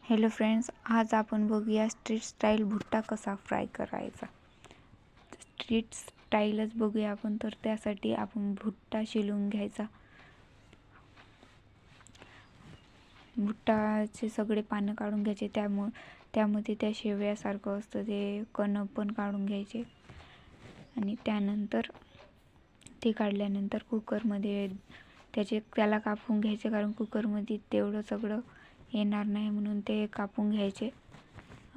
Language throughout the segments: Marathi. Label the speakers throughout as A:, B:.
A: हॅलो फ्रेंड्स, आज आपण बघूया स्ट्रीट स्टाईल भुट्टा कसा फ्राय करायचा. स्ट्रीट स्टाईलच बघूया आपण. तर त्यासाठी आपण भुट्टा शिलून घ्यायचा. भुट्टाचे सगळे पानं काढून घ्यायचे. त्यामध्ये त्या शेवयासारखं असतं ते कण पण काढून घ्यायचे. आणि त्यानंतर ते काढल्यानंतर कुकरमध्ये त्याला कापून घ्यायचे, कारण कुकरमध्ये तेवढं सगळं येणार नाही म्हणून ते कापून घ्यायचे.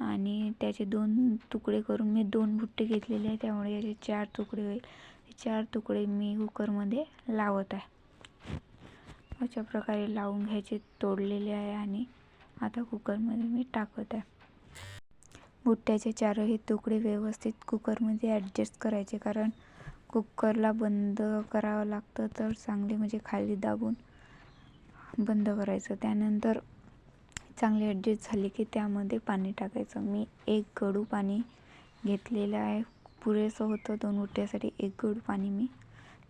A: आणि त्याचे 2 तुकडे करून मी 2 भुट्टे घेतलेले आहे, त्यामुळे याचे 4 तुकडे होईल. 4 तुकडे मी कुकरमध्ये लावत आहे. अशा प्रकारे लावून घ्यायचे, तोडलेले आहे. आणि आता कुकरमध्ये मी टाकत आहे. भुट्ट्याचे 4ही तुकडे व्यवस्थित कुकरमध्ये ॲडजस्ट करायचे, कारण कुकरला बंद करावं लागतं. तर चांगले म्हणजे खाली दाबून बंद करायचं. त्यानंतर चांगले ॲडजस्ट झाले की त्यामध्ये पाणी टाकायचं. मी 1 गडू पाणी घेतलेलं आहे, पुरेसं होतं 2 भुट्ट्यासाठी. 1 गडू पाणी मी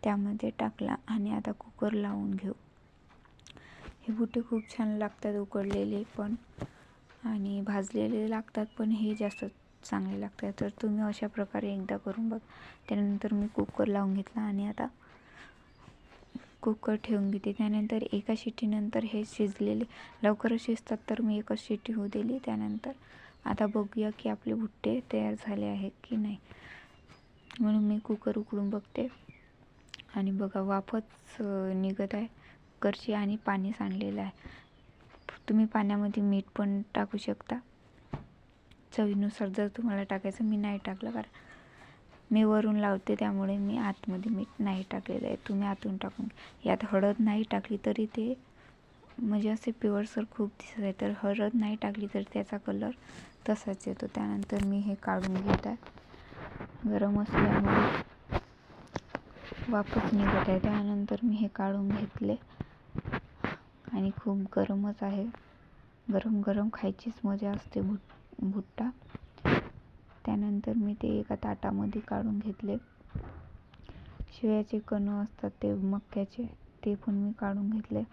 A: त्यामध्ये टाकला. आणि आता कुकर लावून घेऊ. हे भुट्टे खूप छान लागतात, उकडलेले पण आणि भाजलेले लागतात, पण हे जास्त चांगले लागतात. तर तुम्ही अशा प्रकारे एकदा करून बघा. त्यानंतर मी कुकर लावून घेतला आणि आता कुकर ठेवून घेते. त्यानंतर एका शिट्टीनंतर हे शिजलेले लवकरच शिजतात, तर मी एकच शिट्टी होऊ दिली. त्यानंतर आता बघूया की आपले भुट्टे तयार झाले आहेत की नाही, म्हणून मी कुकर उघडून बघते. आणि बघा, वाफच निघत आहे कुकरची आणि पाणी सांडलेलं आहे. तुम्ही पाण्यामध्ये मीठ पण टाकू शकता चवीनुसार, जर तुम्हाला टाकायचं. मी नाही टाकलं, कारण मी वरून लावते, त्यामुळे मी आतमध्ये मीठ नाही टाकलेलं आहे. तुम्ही आतून टाकून. यात हळद नाही टाकली तरी ते म्हणजे असे पिवळसर खूप दिसत आहे, तर हळद नाही टाकली तर त्याचा कलर तसाच येतो. त्यानंतर मी हे काढून घेत आहे. गरम असल्यामुळे वाफच निघत आहे. त्यानंतर मी हे काढून घेतले आणि खूप गरमच आहे. गरम गरम खायचीच मजा असते भुट्टा. त्यानंतर मी ते एका ताटामध्ये काढून घेतले. शेवयाचे कण असतात ते मक्याचे, ते पण मी काढून घेतले.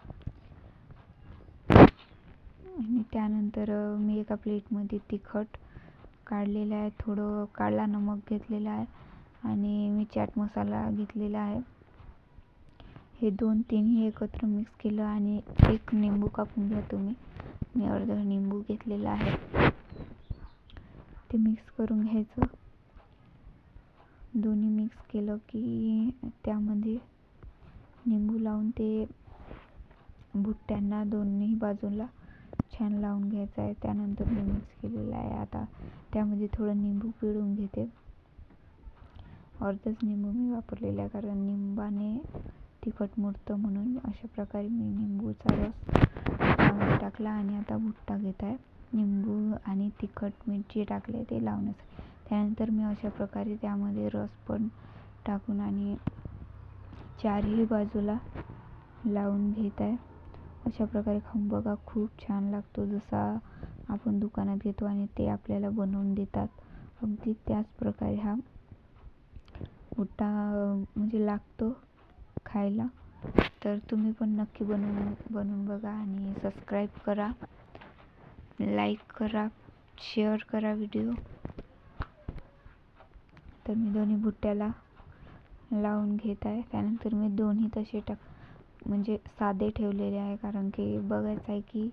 A: आणि त्यानंतर मी एका प्लेटमध्ये तिखट काढलेलं आहे, थोडं काळा नमक घेतलेला आहे आणि मी चाट मसाला घेतलेला आहे. हे 2-3ही एकत्र मिक्स केलं आणि 1 निंबू कापून घ्या तुम्ही. मी अर्धा निंबू घेतलेला आहे. ते मिक्स करून घ्यायचं. दोन्ही मिक्स केलं की त्यामध्ये निंबू लावून ते भुट्ट्यांना दोन्ही बाजूला छान लावून घ्यायचं आहे. त्यानंतर मी मिक्स केलेलं आहे. आता त्यामध्ये थोडं निंबू पिळून घेते. अर्धाच निंबू मी वापरलेला आहे, कारण निंबाने तिखट मुरतं, म्हणून अशा प्रकारे मी निंबूचा रस त्यामध्ये टाकला. आणि आता भुट्टा घेत आहे. निंबू आणि तिखट मीठ जे टाकले ते लावण्यासाठी. त्यानंतर मी अशा प्रकारे त्यामध्ये रस पण टाकून आणि 4ही बाजूला लावून घेत आहे. अशा प्रकारे खाऊन बघा, खूप छान लागतो. जसा आपण दुकानात घेतो आणि ते आपल्याला बनवून देतात, अगदी त्याच प्रकारे हा भुट्टा म्हणजे लागतो खायला. तर तुम्ही पण नक्की बनवून बघा. आणि सबस्क्राईब करा, लाईक करा, शेअर करा व्हिडिओ. तर मी दोन्ही भुट्ट्याला लावून घेत आहे. त्यानंतर मी दोन्ही तसे म्हणजे साधे ठेवलेले आहे, कारण की बघायचं आहे की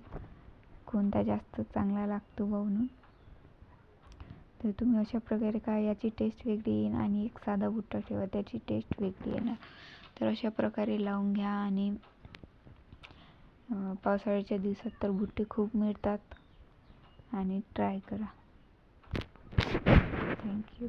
A: कोणता जास्त चांगला लागतो म्हणून. तर तुम्ही अशा प्रकारे काय, याची टेस्ट वेगळी येईल आणि एक साधा भुट्टा ठेवा, त्याची टेस्ट वेगळी येणार. तर अशा प्रकारे लावून घ्या. आणि पावसाळ्याच्या दिवसात तर भुट्टे खूप मिळतात आणि ट्राय करा. थँक्यू.